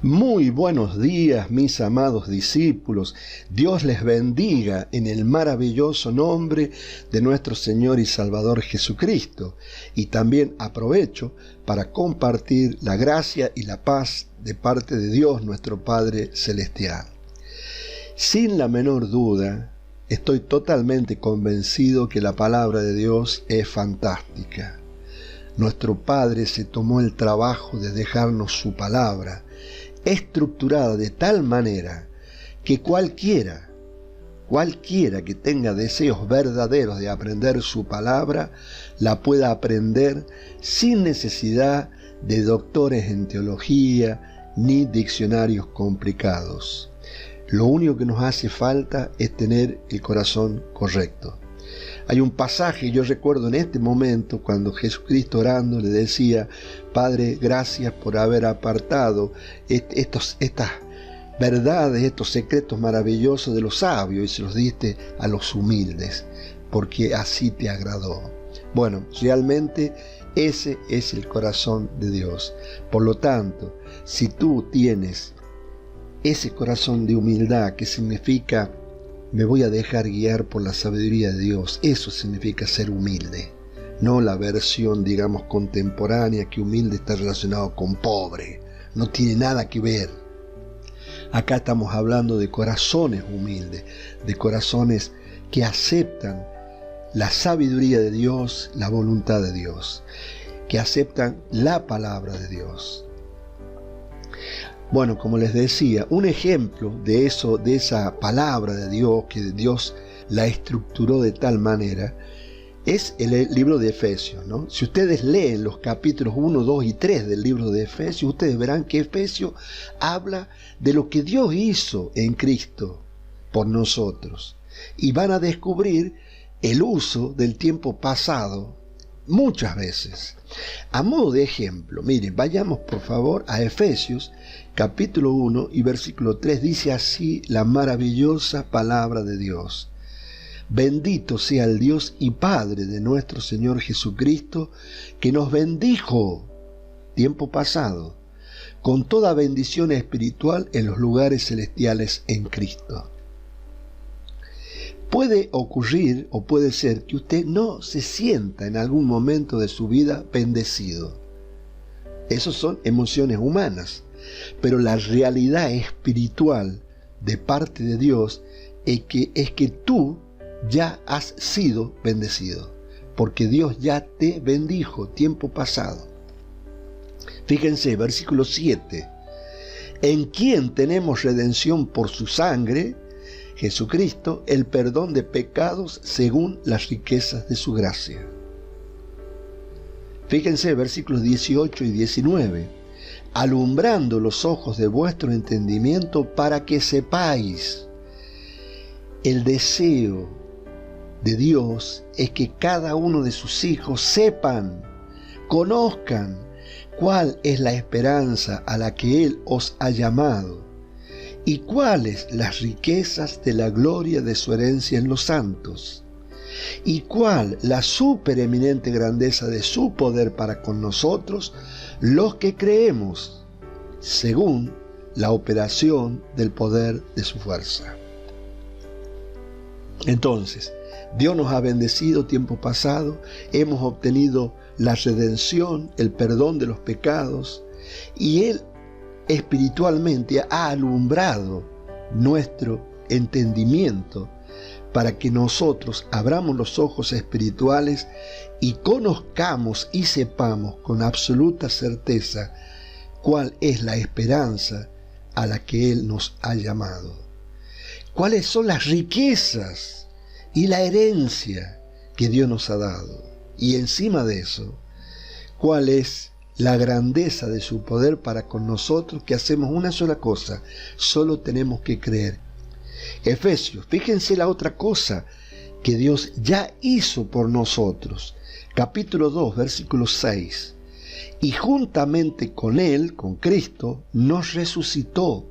Muy buenos días, mis amados discípulos. Dios les bendiga en el maravilloso nombre de nuestro Señor y Salvador Jesucristo. Y también aprovecho para compartir la gracia y la paz de parte de Dios, nuestro Padre Celestial. Sin la menor duda, estoy totalmente convencido que la palabra de Dios es fantástica. Nuestro Padre se tomó el trabajo de dejarnos su palabra, estructurada de tal manera que cualquiera que tenga deseos verdaderos de aprender su palabra, la pueda aprender sin necesidad de doctores en teología ni diccionarios complicados. Lo único que nos hace falta es tener el corazón correcto. Hay un pasaje, yo recuerdo en este momento, cuando Jesucristo orando le decía: Padre, gracias por haber apartado estas verdades, estos secretos maravillosos de los sabios y se los diste a los humildes, porque así te agradó. Bueno, realmente ese es el corazón de Dios. Por lo tanto, si tú tienes ese corazón de humildad, que significa me voy a dejar guiar por la sabiduría de Dios, eso significa ser humilde, no la versión, digamos, contemporánea, que humilde está relacionado con pobre, no tiene nada que ver. Acá estamos hablando de corazones humildes, de corazones que aceptan la sabiduría de Dios, la voluntad de Dios, que aceptan la palabra de Dios. Bueno, como les decía, un ejemplo de eso, de esa palabra de Dios, que Dios la estructuró de tal manera, es el libro de Efesios, ¿no? Si ustedes leen los capítulos 1, 2 y 3 del libro de Efesios, ustedes verán que Efesios habla de lo que Dios hizo en Cristo por nosotros. Y van a descubrir el uso del tiempo pasado muchas veces. A modo de ejemplo, miren, vayamos por favor a Efesios capítulo 1 y versículo 3, dice así la maravillosa palabra de Dios: Bendito sea el Dios y Padre de nuestro Señor Jesucristo, que nos bendijo, tiempo pasado, con toda bendición espiritual en los lugares celestiales en Cristo. Puede ocurrir o puede ser que usted no se sienta en algún momento de su vida bendecido. Esas son emociones humanas, pero la realidad espiritual de parte de Dios es que tú ya has sido bendecido, porque Dios ya te bendijo tiempo pasado. Fíjense, versículo 7. En quien tenemos redención por su sangre, Jesucristo, el perdón de pecados según las riquezas de su gracia. Fíjense, versículos 18 y 19. Alumbrando los ojos de vuestro entendimiento para que sepáis. El deseo de Dios es que cada uno de sus hijos sepan, conozcan cuál es la esperanza a la que Él os ha llamado y cuáles las riquezas de la gloria de su herencia en los santos, y cuál la supereminente grandeza de su poder para con nosotros, los que creemos, según la operación del poder de su fuerza. Entonces, Dios nos ha bendecido tiempo pasado, hemos obtenido la redención, el perdón de los pecados, y Él espiritualmente ha alumbrado nuestro entendimiento para que nosotros abramos los ojos espirituales y conozcamos y sepamos con absoluta certeza cuál es la esperanza a la que Él nos ha llamado, cuáles son las riquezas y la herencia que Dios nos ha dado, y encima de eso, cuál es la grandeza de su poder para con nosotros, que hacemos una sola cosa: solo tenemos que creer. Efesios, fíjense la otra cosa que Dios ya hizo por nosotros. Capítulo 2, versículo 6. Y juntamente con Él, con Cristo, nos resucitó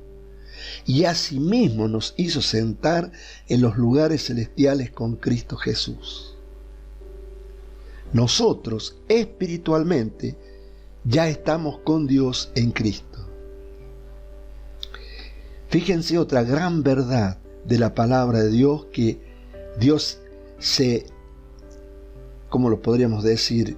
y asimismo nos hizo sentar en los lugares celestiales con Cristo Jesús. Nosotros espiritualmente ya estamos con Dios en Cristo. Fíjense otra gran verdad de la palabra de Dios, que Dios ¿cómo lo podríamos decir?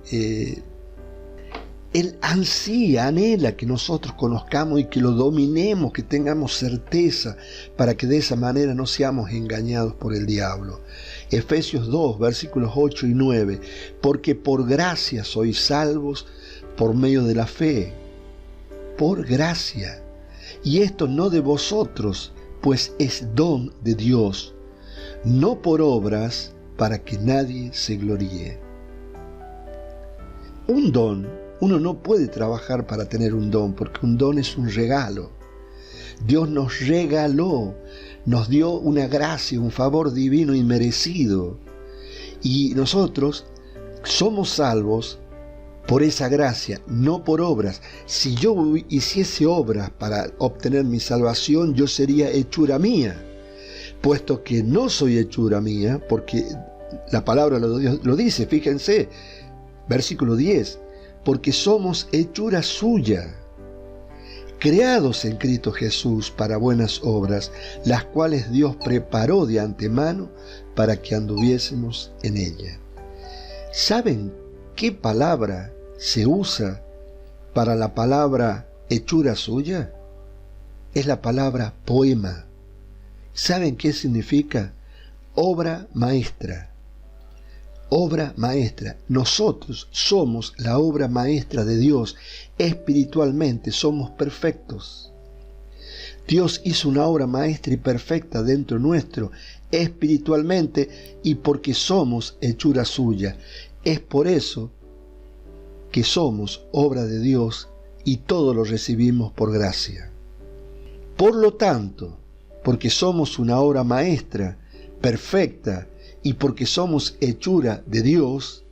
Él ansía, anhela que nosotros conozcamos y que lo dominemos, que tengamos certeza, para que de esa manera no seamos engañados por el diablo. Efesios 2, versículos 8 y 9. Porque por gracia sois salvos por medio de la fe. Por gracia. Y esto no de vosotros, pues es don de Dios, no por obras, para que nadie se gloríe. Un don. Uno no puede trabajar para tener un don, porque un don es un regalo. Dios nos regaló, nos dio una gracia, un favor divino y merecido. Y nosotros somos salvos por esa gracia, no por obras. Si yo hiciese obras para obtener mi salvación, yo sería hechura mía, puesto que no soy hechura mía, porque la palabra lo dice, fíjense, versículo 10. Porque somos hechura suya, creados en Cristo Jesús para buenas obras, las cuales Dios preparó de antemano para que anduviésemos en ella. ¿Saben qué palabra se usa para la palabra hechura suya? Es la palabra poema. ¿Saben qué significa? Obra maestra. Obra maestra. Nosotros somos la obra maestra de Dios. Espiritualmente somos perfectos. Dios hizo una obra maestra y perfecta dentro nuestro, espiritualmente, y porque somos hechura suya. Es por eso que somos obra de Dios y todo lo recibimos por gracia. Por lo tanto, porque somos una obra maestra, perfecta, y porque somos hechura de Dios,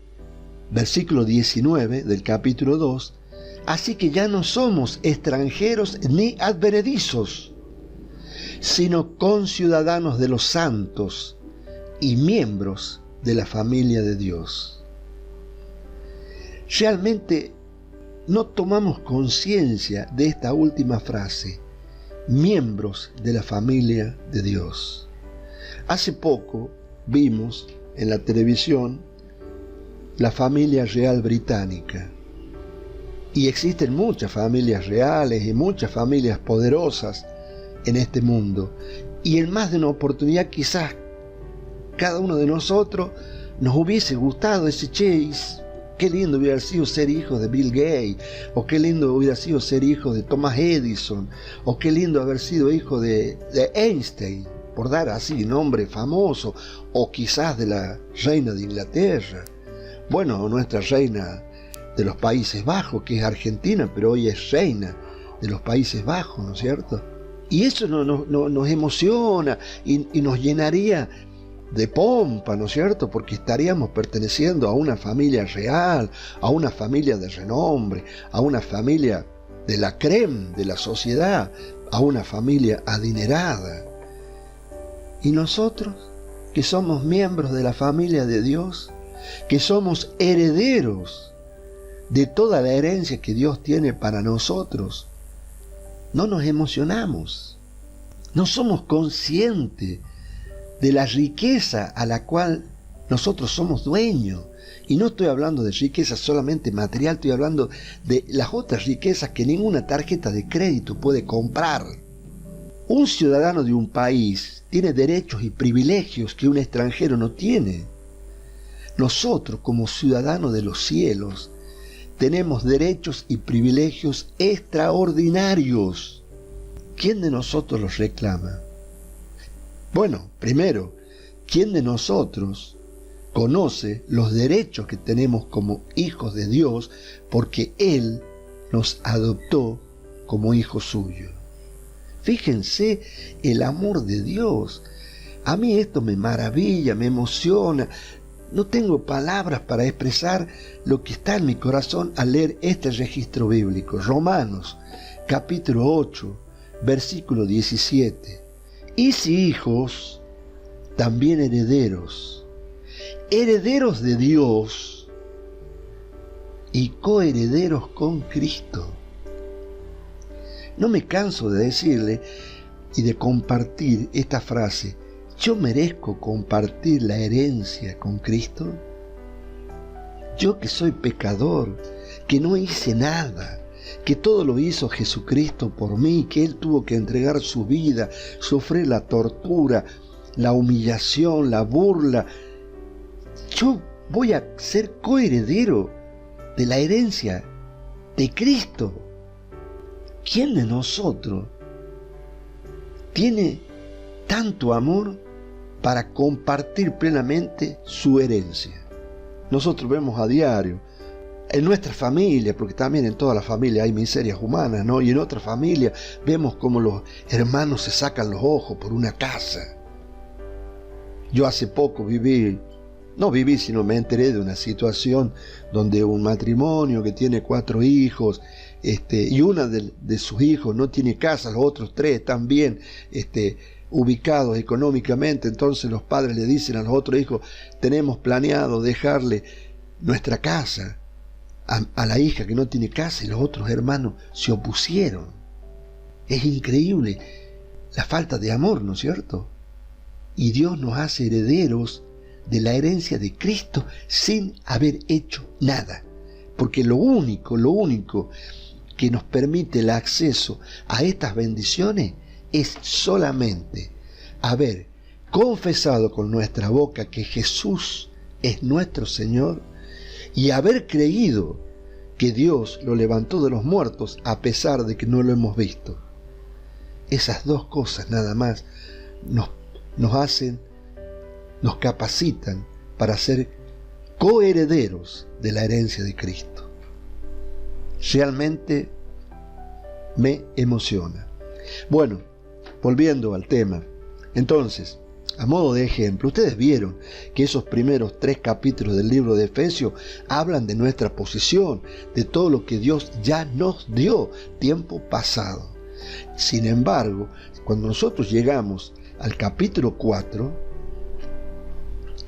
versículo 19 del capítulo 2, así que ya no somos extranjeros ni advenedizos, sino conciudadanos de los santos y miembros de la familia de Dios. Realmente no tomamos conciencia de esta última frase, miembros de la familia de Dios. Hace poco vimos en la televisión la familia real británica. Y existen muchas familias reales y muchas familias poderosas en este mundo. Y en más de una oportunidad quizás cada uno de nosotros nos hubiese gustado ese qué lindo hubiera sido ser hijo de Bill Gates, o qué lindo hubiera sido ser hijo de Thomas Edison, o qué lindo haber sido hijo de Einstein, por dar así nombre famoso, o quizás de la reina de Inglaterra. Bueno, nuestra reina de los Países Bajos, que es argentina, pero hoy es reina de los Países Bajos, ¿no es cierto? Y eso nos emociona y nos llenaría de pompa, ¿no es cierto? Porque estaríamos perteneciendo a una familia real, a una familia de renombre, a una familia de la crème de la sociedad, a una familia adinerada. Y nosotros, que somos miembros de la familia de Dios, que somos herederos de toda la herencia que Dios tiene para nosotros, no nos emocionamos, no somos conscientes de la riqueza a la cual nosotros somos dueños. Y no estoy hablando de riqueza solamente material, estoy hablando de las otras riquezas que ninguna tarjeta de crédito puede comprar. Un ciudadano de un país tiene derechos y privilegios que un extranjero no tiene. Nosotros, como ciudadanos de los cielos, tenemos derechos y privilegios extraordinarios. ¿Quién de nosotros los reclama? Bueno, primero, ¿quién de nosotros conoce los derechos que tenemos como hijos de Dios porque Él nos adoptó como hijos suyos? Fíjense el amor de Dios. A mí esto me maravilla, me emociona. No tengo palabras para expresar lo que está en mi corazón al leer este registro bíblico. Romanos, capítulo 8, versículo 17. Y si hijos, también herederos, herederos de Dios y coherederos con Cristo. No me canso de decirle, y de compartir esta frase: ¿yo merezco compartir la herencia con Cristo? Yo que soy pecador, que no hice nada, que todo lo hizo Jesucristo por mí, que Él tuvo que entregar su vida, sufrir la tortura, la humillación, la burla. Yo voy a ser coheredero de la herencia de Cristo. ¿Quién de nosotros tiene tanto amor para compartir plenamente su herencia? Nosotros vemos a diario en nuestra familia, porque también en toda la familia hay miserias humanas, ¿no? Y en otra familia vemos como los hermanos se sacan los ojos por una casa. Yo hace poco sino me enteré de una situación donde un matrimonio que tiene 4 hijos, y una de sus hijos no tiene casa, los otros 3 están bien ubicados económicamente. Entonces los padres le dicen a los otros hijos: tenemos planeado dejarle nuestra casa a la hija que no tiene casa, y los otros hermanos se opusieron. Es increíble la falta de amor, ¿no es cierto? Y Dios nos hace herederos de la herencia de Cristo sin haber hecho nada, porque lo único que nos permite el acceso a estas bendiciones es solamente haber confesado con nuestra boca que Jesús es nuestro Señor y haber creído que Dios lo levantó de los muertos a pesar de que no lo hemos visto. Esas 2 cosas nada más nos capacitan para ser coherederos de la herencia de Cristo. Realmente me emociona. Bueno, volviendo al tema, entonces, a modo de ejemplo, ustedes vieron que esos primeros 3 capítulos del libro de Efesios hablan de nuestra posición, de todo lo que Dios ya nos dio tiempo pasado. Sin embargo, cuando nosotros llegamos al capítulo 4,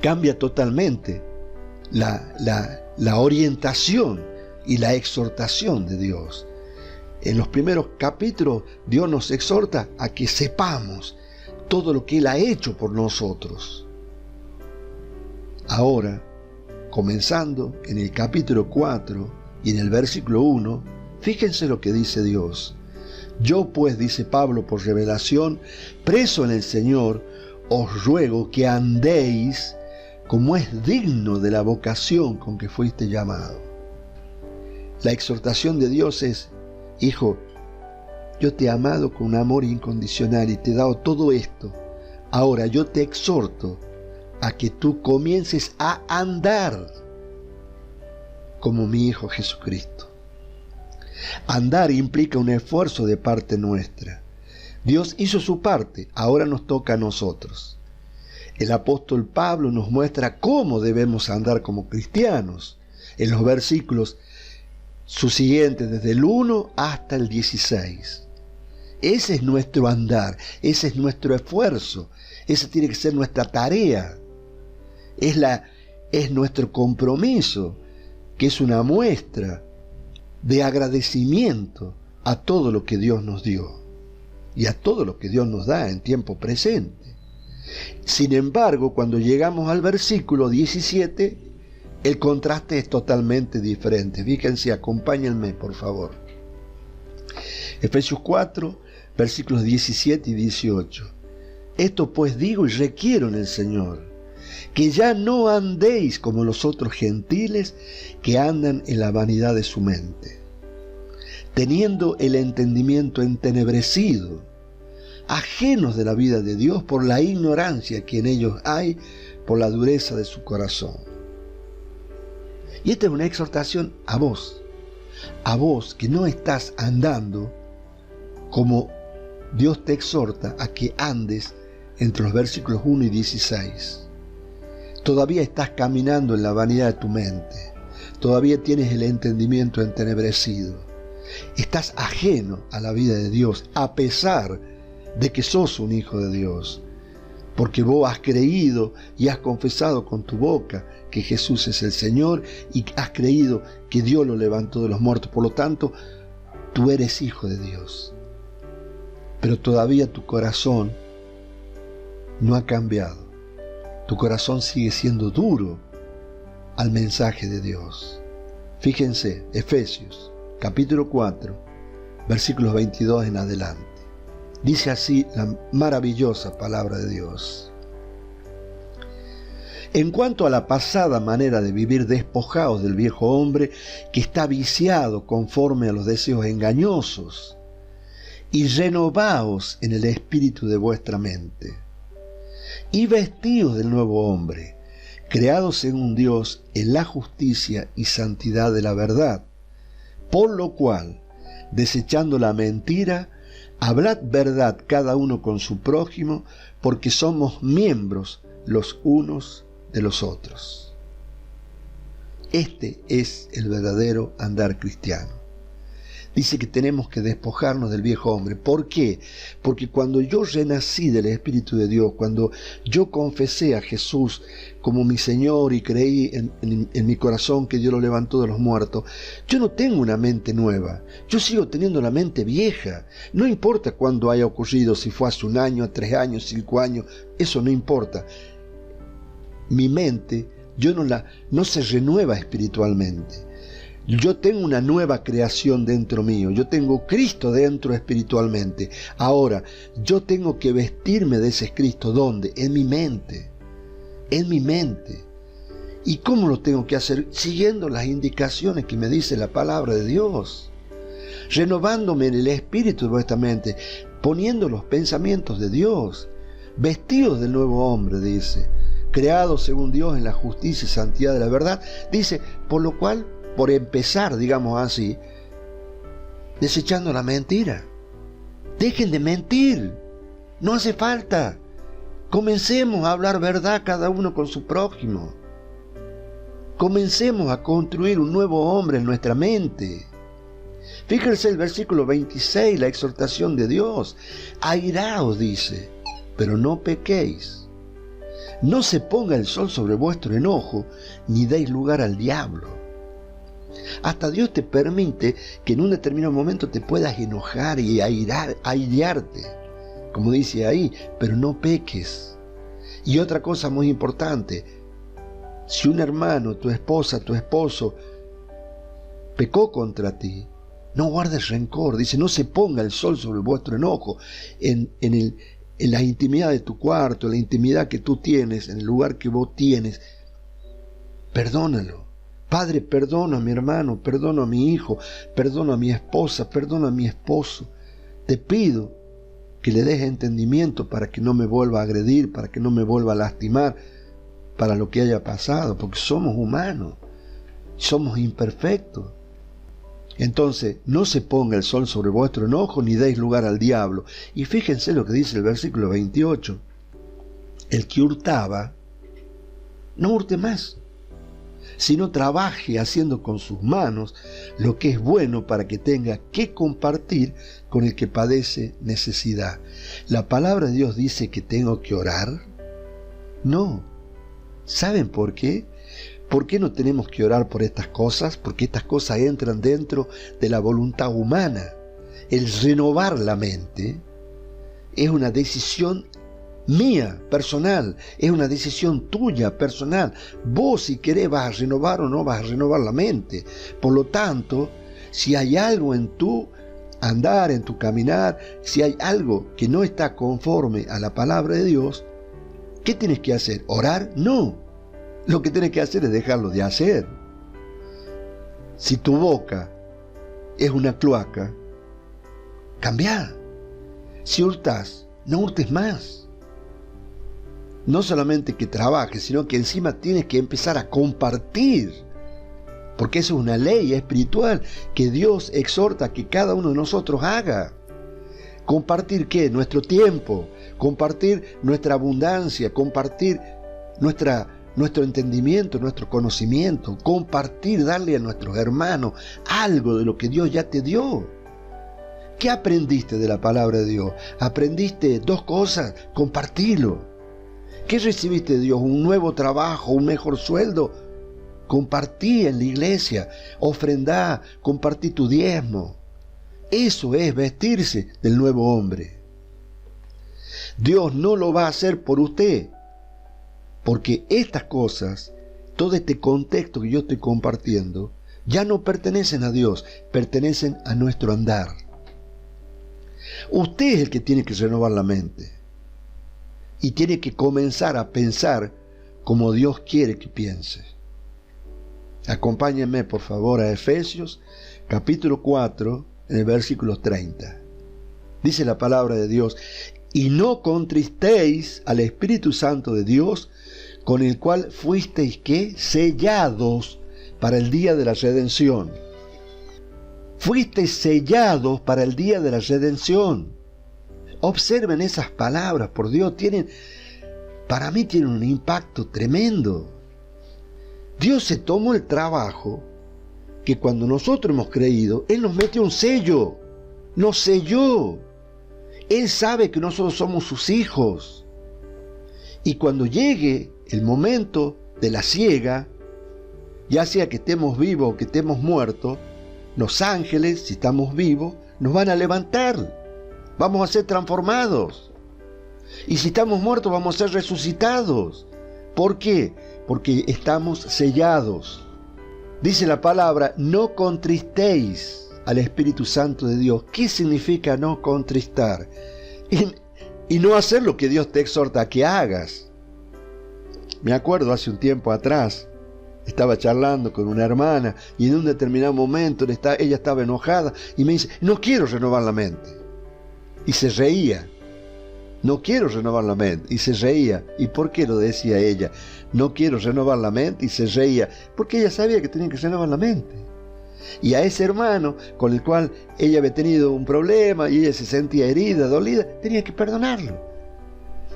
cambia totalmente la orientación y la exhortación de Dios. En los primeros capítulos, Dios nos exhorta a que sepamos todo lo que Él ha hecho por nosotros. Ahora, comenzando en el capítulo 4 y en el versículo 1, fíjense lo que dice Dios. Yo pues, dice Pablo por revelación, preso en el Señor, os ruego que andéis como es digno de la vocación con que fuiste llamado. La exhortación de Dios es: hijo, yo te he amado con un amor incondicional y te he dado todo esto. Ahora yo te exhorto a que tú comiences a andar como mi Hijo Jesucristo. Andar implica un esfuerzo de parte nuestra. Dios hizo su parte, ahora nos toca a nosotros. El apóstol Pablo nos muestra cómo debemos andar como cristianos en los versículos subsiguientes, desde el 1 hasta el 16. Ese es nuestro andar, ese es nuestro esfuerzo, esa tiene que ser nuestra tarea, es nuestro compromiso, que es una muestra de agradecimiento a todo lo que Dios nos dio y a todo lo que Dios nos da en tiempo presente. Sin embargo, cuando llegamos al versículo 17, el contraste es totalmente diferente. Fíjense, acompáñenme por favor. Efesios 4, versículos 17 y 18. Esto pues digo y requiero en el Señor, que ya no andéis como los otros gentiles que andan en la vanidad de su mente, teniendo el entendimiento entenebrecido, ajenos de la vida de Dios por la ignorancia que en ellos hay, por la dureza de su corazón. Y esta es una exhortación a vos que no estás andando como Dios te exhorta a que andes entre los versículos 1 y 16. Todavía estás caminando en la vanidad de tu mente, todavía tienes el entendimiento entenebrecido, estás ajeno a la vida de Dios, a pesar de que sos un hijo de Dios, porque vos has creído y has confesado con tu boca que Jesús es el Señor y has creído que Dios lo levantó de los muertos. Por lo tanto, tú eres hijo de Dios. pero todavía tu corazón no ha cambiado. Tu corazón sigue siendo duro al mensaje de Dios. Fíjense, Efesios, capítulo 4, versículos 22 en adelante. Dice así la maravillosa palabra de Dios. En cuanto a la pasada manera de vivir, despojaos del viejo hombre que está viciado conforme a los deseos engañosos, y renovaos en el espíritu de vuestra mente, y vestíos del nuevo hombre, creado según Dios en la justicia y santidad de la verdad, por lo cual, desechando la mentira, hablad verdad cada uno con su prójimo, porque somos miembros los unos de los otros. Este es el verdadero andar cristiano. Dice que tenemos que despojarnos del viejo hombre. ¿Por qué? Porque cuando yo renací del Espíritu de Dios, cuando yo confesé a Jesús como mi Señor y creí en mi corazón que Dios lo levantó de los muertos, yo no tengo una mente nueva. Yo sigo teniendo la mente vieja. No importa cuándo haya ocurrido, si fue hace 1 año, 3 años, 5 años, eso no importa. Mi mente, no se renueva espiritualmente. Yo tengo una nueva creación dentro mío. Yo tengo Cristo dentro espiritualmente. Ahora, yo tengo que vestirme de ese Cristo. ¿Dónde? En mi mente. En mi mente. ¿Y cómo lo tengo que hacer? Siguiendo las indicaciones que me dice la palabra de Dios. Renovándome en el espíritu de vuestra mente. Poniendo los pensamientos de Dios. Vestidos del nuevo hombre, dice. Creados según Dios en la justicia y santidad de la verdad. Dice, por lo cual, por empezar, digamos así, desechando la mentira. Dejen de mentir. No hace falta. Comencemos a hablar verdad cada uno con su prójimo. Comencemos a construir un nuevo hombre en nuestra mente. Fíjense el versículo 26, la exhortación de Dios. Airaos, dice, pero no pequéis. No se ponga el sol sobre vuestro enojo, ni deis lugar al diablo. Hasta Dios te permite que en un determinado momento te puedas enojar y airarte, como dice ahí, pero no peques. Y otra cosa muy importante, si un hermano, tu esposa, tu esposo pecó contra ti, no guardes rencor. Dice, no se ponga el sol sobre vuestro enojo. En la intimidad de tu cuarto, en la intimidad que tú tienes, en el lugar que vos tienes, perdónalo. Padre, perdono a mi hermano, perdono a mi hijo, perdono a mi esposa, perdono a mi esposo. Te pido que le des entendimiento para que no me vuelva a agredir, para que no me vuelva a lastimar, para lo que haya pasado, porque somos humanos, somos imperfectos. Entonces, no se ponga el sol sobre vuestro enojo, ni deis lugar al diablo. Y fíjense lo que dice el versículo 28. El que hurtaba, no hurte más, sino trabaje haciendo con sus manos lo que es bueno para que tenga que compartir con el que padece necesidad. ¿La palabra de Dios dice que tengo que orar? No. ¿Saben por qué? ¿Por qué no tenemos que orar por estas cosas? Porque estas cosas entran dentro de la voluntad humana. El renovar la mente es una decisión mía, personal, es una decisión tuya, personal. Vos, si querés, vas a renovar o no vas a renovar la mente. Por lo tanto, si hay algo en tu andar, en tu caminar, si hay algo que no está conforme a la palabra de Dios, ¿qué tienes que hacer? ¿Orar? No. Lo que tienes que hacer es dejarlo de hacer. Si tu boca es una cloaca, cambia. Si hurtas, no hurtes más. No solamente que trabajes, sino que encima tienes que empezar a compartir. Porque eso es una ley espiritual que Dios exhorta a que cada uno de nosotros haga. ¿Compartir qué? Nuestro tiempo, compartir nuestra abundancia, compartir nuestro entendimiento, nuestro conocimiento, compartir, darle a nuestros hermanos algo de lo que Dios ya te dio. ¿Qué aprendiste de la palabra de Dios? Aprendiste 2 cosas, compartilo. ¿Qué recibiste de Dios? ¿Un nuevo trabajo? ¿Un mejor sueldo? Compartí en la iglesia, ofrendá, compartí tu diezmo. Eso es vestirse del nuevo hombre. Dios no lo va a hacer por usted, porque estas cosas, todo este contexto que yo estoy compartiendo, ya no pertenecen a Dios, pertenecen a nuestro andar. Usted es el que tiene que renovar la mente y tiene que comenzar a pensar como Dios quiere que piense. Acompáñenme por favor a Efesios capítulo 4 en el versículo 30. Dice la palabra de Dios: y no contristéis al Espíritu Santo de Dios, con el cual fuisteis ¿qué? Sellados para el día de la redención. Fuisteis sellados para el día de la redención. Observen esas palabras, por Dios, para mí tienen un impacto tremendo. Dios se tomó el trabajo que cuando nosotros hemos creído, Él nos metió un sello, nos selló. Él sabe que nosotros somos sus hijos. Y cuando llegue el momento de la siega, ya sea que estemos vivos o que estemos muertos, los ángeles, si estamos vivos, nos van a levantar. Vamos a ser transformados. Y si estamos muertos, vamos a ser resucitados. ¿Por qué? Porque estamos sellados. Dice la palabra: no contristéis al Espíritu Santo de Dios. ¿Qué significa no contristar? Y no hacer lo que Dios te exhorta a que hagas. Me acuerdo hace un tiempo atrás, estaba charlando con una hermana y en un determinado momento ella estaba enojada y me dice: no quiero renovar la mente. Y se reía. No quiero renovar la mente. Y se reía. ¿Y por qué lo decía ella? No quiero renovar la mente, y se reía. Porque ella sabía que tenía que renovar la mente. Y a ese hermano con el cual ella había tenido un problema y ella se sentía herida, dolida, tenía que perdonarlo.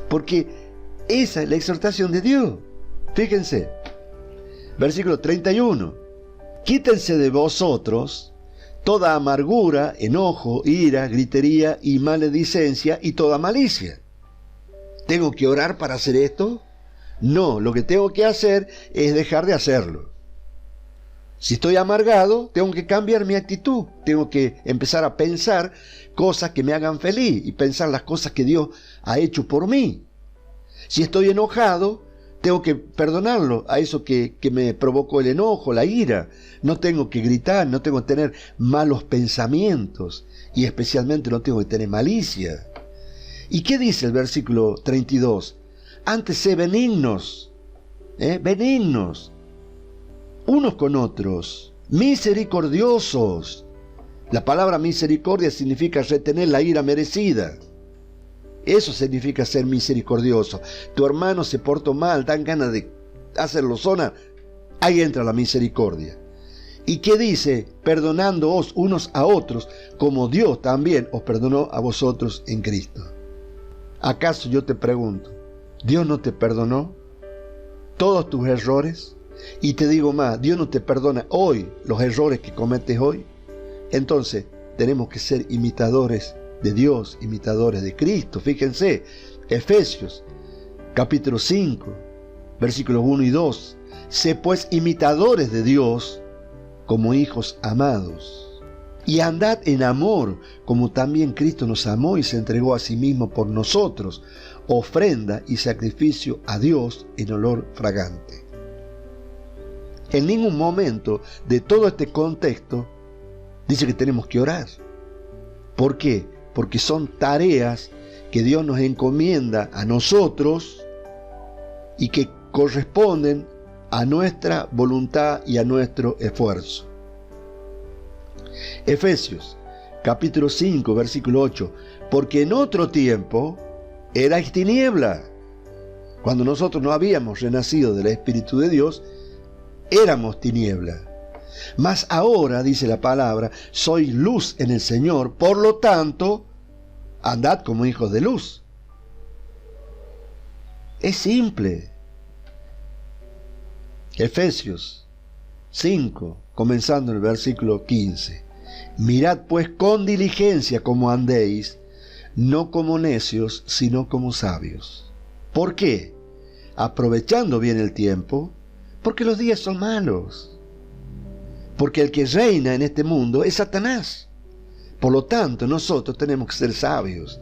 Porque esa es la exhortación de Dios. Fíjense. Versículo 31. Quítense de vosotros toda amargura, enojo, ira, gritería y maledicencia y toda malicia. ¿Tengo que orar para hacer esto? No, lo que tengo que hacer es dejar de hacerlo. Si estoy amargado, tengo que cambiar mi actitud. Tengo que empezar a pensar cosas que me hagan feliz y pensar las cosas que Dios ha hecho por mí. Si estoy enojado, tengo que perdonarlo a eso que me provocó el enojo, la ira. No tengo que gritar, no tengo que tener malos pensamientos y especialmente no tengo que tener malicia. ¿Y qué dice el versículo 32? Antes sé benignos, benignos, unos con otros, misericordiosos. La palabra misericordia significa retener la ira merecida. Eso significa ser misericordioso. Tu hermano se portó mal, dan ganas de hacerlo zona. Ahí entra la misericordia. ¿Y qué dice? Perdonándoos unos a otros, como Dios también os perdonó a vosotros en Cristo. ¿Acaso yo te pregunto, Dios no te perdonó todos tus errores? Y te digo más, Dios no te perdona hoy los errores que cometes hoy. Entonces tenemos que ser imitadores de Dios, imitadores de Cristo. Fíjense, Efesios capítulo 5, versículos 1 y 2. Sé pues imitadores de Dios como hijos amados, y andad en amor, como también Cristo nos amó y se entregó a sí mismo por nosotros, ofrenda y sacrificio a Dios en olor fragante. En ningún momento de todo este contexto dice que tenemos que orar. ¿Por qué? Porque son tareas que Dios nos encomienda a nosotros y que corresponden a nuestra voluntad y a nuestro esfuerzo. Efesios capítulo 5 versículo 8. Porque en otro tiempo erais tiniebla. Cuando nosotros no habíamos renacido del Espíritu de Dios, éramos tiniebla. Mas ahora, dice la palabra, sois luz en el Señor, por lo tanto, andad como hijos de luz. Es simple. Efesios 5, comenzando en el versículo 15. Mirad pues con diligencia cómo andéis, no como necios, sino como sabios. ¿Por qué? Aprovechando bien el tiempo, porque los días son malos. Porque el que reina en este mundo es Satanás. Por lo tanto, nosotros tenemos que ser sabios.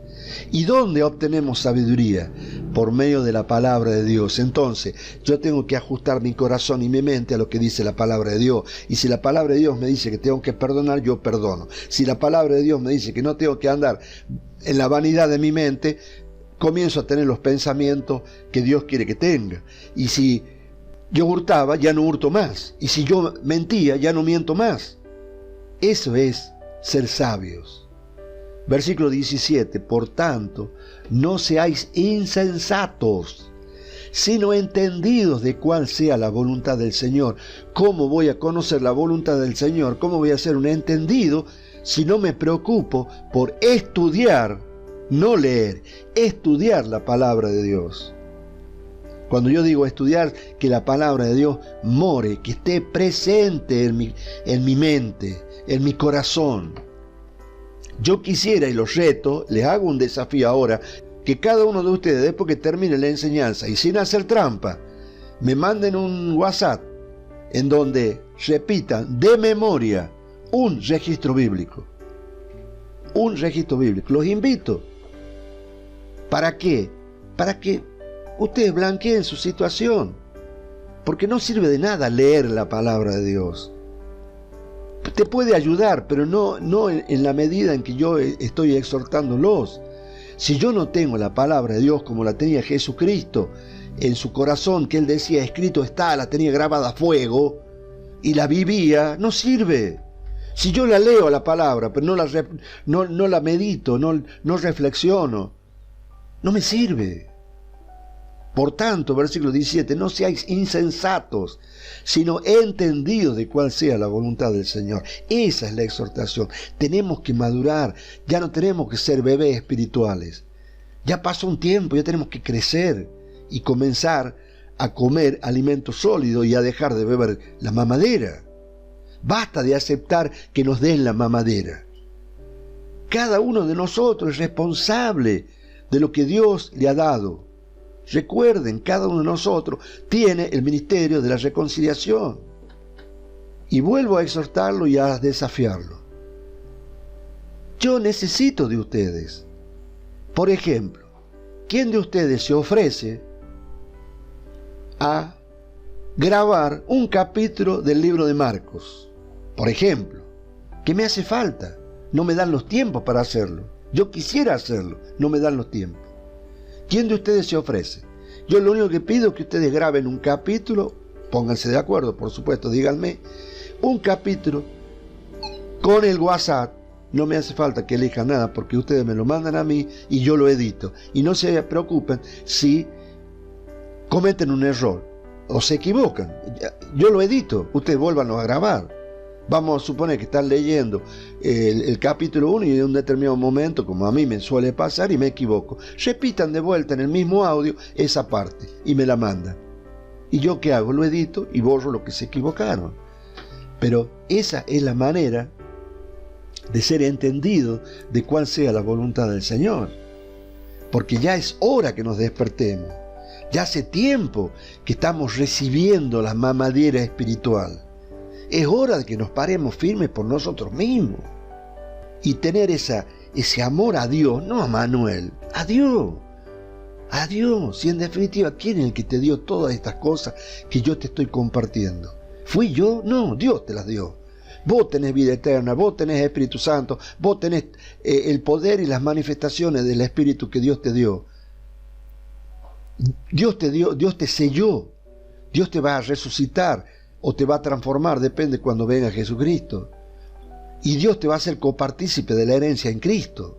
¿Y dónde obtenemos sabiduría? Por medio de la palabra de Dios. Entonces, yo tengo que ajustar mi corazón y mi mente a lo que dice la palabra de Dios. Y si la palabra de Dios me dice que tengo que perdonar, yo perdono. Si la palabra de Dios me dice que no tengo que andar en la vanidad de mi mente, comienzo a tener los pensamientos que Dios quiere que tenga. Y si yo hurtaba, ya no hurto más. Y si yo mentía, ya no miento más. Eso es ser sabios. Versículo 17, por tanto, no seáis insensatos, sino entendidos de cuál sea la voluntad del Señor. ¿Cómo voy a conocer la voluntad del Señor? ¿Cómo voy a ser un entendido si no me preocupo por estudiar, no leer, estudiar la palabra de Dios? Cuando yo digo estudiar, que la palabra de Dios more, que esté presente en mi mente, en mi corazón. Yo quisiera, y los reto, les hago un desafío ahora, que cada uno de ustedes, después que termine la enseñanza, y sin hacer trampa, me manden un WhatsApp en donde repitan de memoria un registro bíblico. Un registro bíblico. Los invito. ¿Para qué? Para que ustedes blanqueen su situación. Porque no sirve de nada leer la palabra de Dios. Te puede ayudar, pero no en la medida en que yo estoy exhortándolos. Si yo no tengo la palabra de Dios como la tenía Jesucristo en su corazón, que Él decía, escrito está, la tenía grabada a fuego, y la vivía, no sirve. Si yo la leo la palabra, pero no la medito, no reflexiono, no me sirve. Por tanto, versículo 17, no seáis insensatos, sino entendidos de cuál sea la voluntad del Señor. Esa es la exhortación. Tenemos que madurar, ya no tenemos que ser bebés espirituales. Ya pasó un tiempo, ya tenemos que crecer y comenzar a comer alimento sólido y a dejar de beber la mamadera. Basta de aceptar que nos den la mamadera. Cada uno de nosotros es responsable de lo que Dios le ha dado. Recuerden, cada uno de nosotros tiene el ministerio de la reconciliación. Y vuelvo a exhortarlo y a desafiarlo. Yo necesito de ustedes. Por ejemplo, ¿quién de ustedes se ofrece a grabar un capítulo del libro de Marcos? Por ejemplo, ¿qué me hace falta? No me dan los tiempos para hacerlo. Yo quisiera hacerlo, no me dan los tiempos. ¿Quién de ustedes se ofrece? Yo lo único que pido es que ustedes graben un capítulo, pónganse de acuerdo, por supuesto, díganme, un capítulo con el WhatsApp. No me hace falta que elijan nada porque ustedes me lo mandan a mí y yo lo edito. Y no se preocupen si cometen un error o se equivocan. Yo lo edito, ustedes vuélvanlo a grabar. Vamos a suponer que están leyendo el capítulo 1 y en un determinado momento, como a mí me suele pasar y me equivoco, repitan de vuelta en el mismo audio esa parte y me la mandan. ¿Y yo qué hago? Lo edito y borro lo que se equivocaron. Pero esa es la manera de ser entendido de cuál sea la voluntad del Señor. Porque ya es hora que nos despertemos. Ya hace tiempo que estamos recibiendo la mamadera espiritual. Es hora de que nos paremos firmes por nosotros mismos y tener ese amor a Dios, no a Manuel, a Dios. A Dios. Y en definitiva, ¿quién es el que te dio todas estas cosas que yo te estoy compartiendo? ¿Fui yo? No, Dios te las dio. Vos tenés vida eterna, vos tenés Espíritu Santo, vos tenés el poder y las manifestaciones del Espíritu que Dios te dio. Dios te selló, Dios te va a resucitar o te va a transformar, depende cuando venga Jesucristo. Y Dios te va a hacer copartícipe de la herencia en Cristo.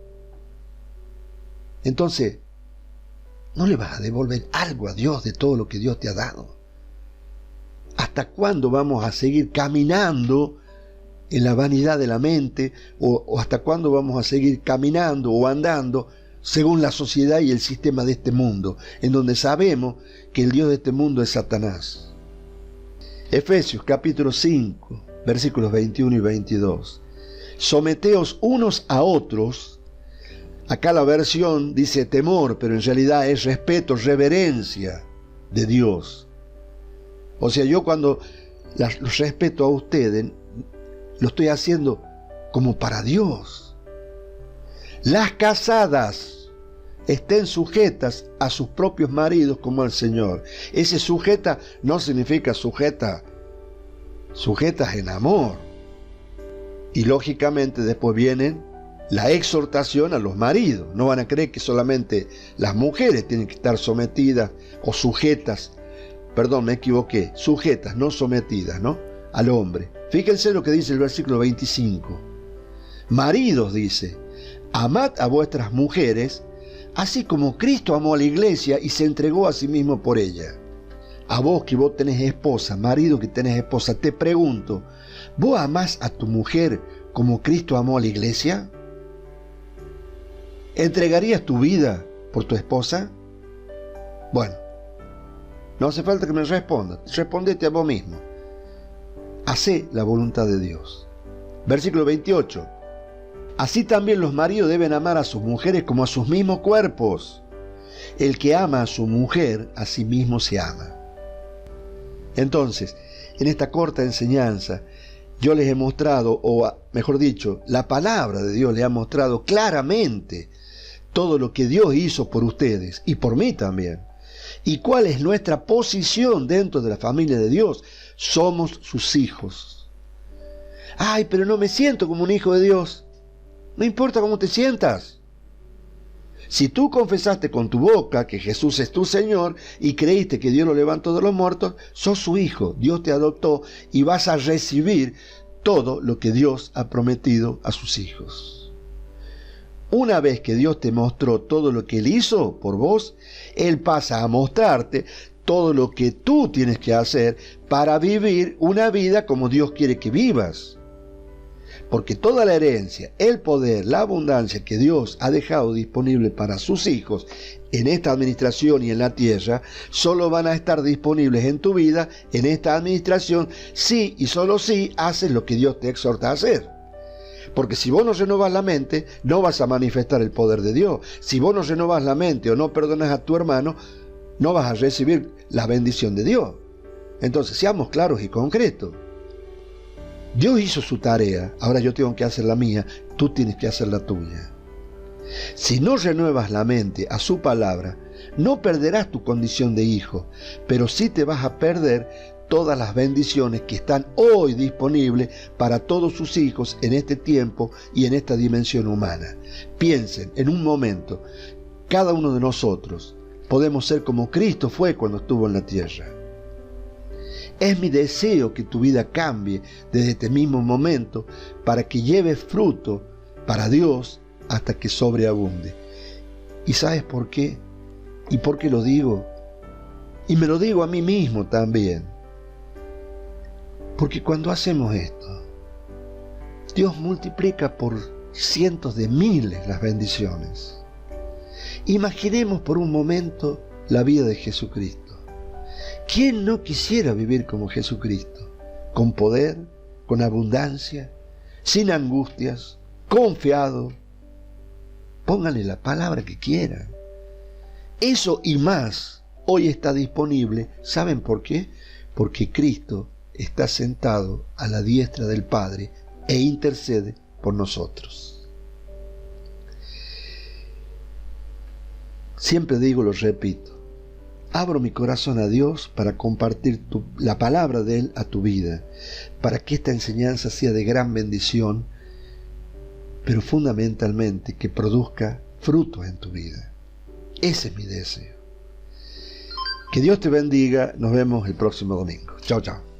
Entonces, ¿no le vas a devolver algo a Dios de todo lo que Dios te ha dado? ¿Hasta cuándo vamos a seguir caminando en la vanidad de la mente? ¿O hasta cuándo vamos a seguir caminando o andando según la sociedad y el sistema de este mundo, en donde sabemos que el Dios de este mundo es Satanás? Efesios capítulo 5, versículos 21 y 22. Someteos unos a otros. Acá la versión dice temor, pero en realidad es respeto, reverencia de Dios. O sea, yo cuando los respeto a ustedes, lo estoy haciendo como para Dios. Las casadas estén sujetas a sus propios maridos como al Señor. Ese sujeta no significa sujetas en amor. Y lógicamente después viene la exhortación a los maridos. No van a creer que solamente las mujeres tienen que estar sometidas o sujetas. Perdón, me equivoqué. Sujetas, no sometidas, ¿no? Al hombre. Fíjense lo que dice el versículo 25. Maridos, dice, amad a vuestras mujeres, así como Cristo amó a la iglesia y se entregó a sí mismo por ella. A vos que vos tenés esposa, marido que tenés esposa, te pregunto, ¿vos amás a tu mujer como Cristo amó a la iglesia? ¿Entregarías tu vida por tu esposa? Bueno, no hace falta que me respondas, respondete a vos mismo. Hacé la voluntad de Dios. Versículo 28. Así también los maridos deben amar a sus mujeres como a sus mismos cuerpos. El que ama a su mujer, a sí mismo se ama. Entonces, en esta corta enseñanza, yo les he mostrado, o mejor dicho, la palabra de Dios les ha mostrado claramente todo lo que Dios hizo por ustedes y por mí también. Y cuál es nuestra posición dentro de la familia de Dios. Somos sus hijos. Ay, pero no me siento como un hijo de Dios. No importa cómo te sientas. Si tú confesaste con tu boca que Jesús es tu Señor y creíste que Dios lo levantó de los muertos, sos su hijo, Dios te adoptó y vas a recibir todo lo que Dios ha prometido a sus hijos. Una vez que Dios te mostró todo lo que Él hizo por vos, Él pasa a mostrarte todo lo que tú tienes que hacer para vivir una vida como Dios quiere que vivas. Porque toda la herencia, el poder, la abundancia que Dios ha dejado disponible para sus hijos en esta administración y en la tierra, solo van a estar disponibles en tu vida, en esta administración, si y solo si haces lo que Dios te exhorta a hacer. Porque si vos no renovas la mente, no vas a manifestar el poder de Dios. Si vos no renovas la mente o no perdonas a tu hermano, no vas a recibir la bendición de Dios. Entonces, seamos claros y concretos. Dios hizo su tarea, ahora yo tengo que hacer la mía, tú tienes que hacer la tuya. Si no renuevas la mente a su palabra, no perderás tu condición de hijo, pero sí te vas a perder todas las bendiciones que están hoy disponibles para todos sus hijos en este tiempo y en esta dimensión humana. Piensen en un momento, cada uno de nosotros podemos ser como Cristo fue cuando estuvo en la tierra. Es mi deseo que tu vida cambie desde este mismo momento para que lleves fruto para Dios hasta que sobreabunde. ¿Y sabes por qué? ¿Y por qué lo digo? Y me lo digo a mí mismo también. Porque cuando hacemos esto, Dios multiplica por cientos de miles las bendiciones. Imaginemos por un momento la vida de Jesucristo. ¿Quién no quisiera vivir como Jesucristo? Con poder, con abundancia, sin angustias, confiado. Pónganle la palabra que quieran. Eso y más hoy está disponible. ¿Saben por qué? Porque Cristo está sentado a la diestra del Padre e intercede por nosotros. Siempre digo, lo repito, abro mi corazón a Dios para compartir la palabra de Él a tu vida, para que esta enseñanza sea de gran bendición, pero fundamentalmente que produzca frutos en tu vida. Ese es mi deseo. Que Dios te bendiga. Nos vemos el próximo domingo. Chao, chao.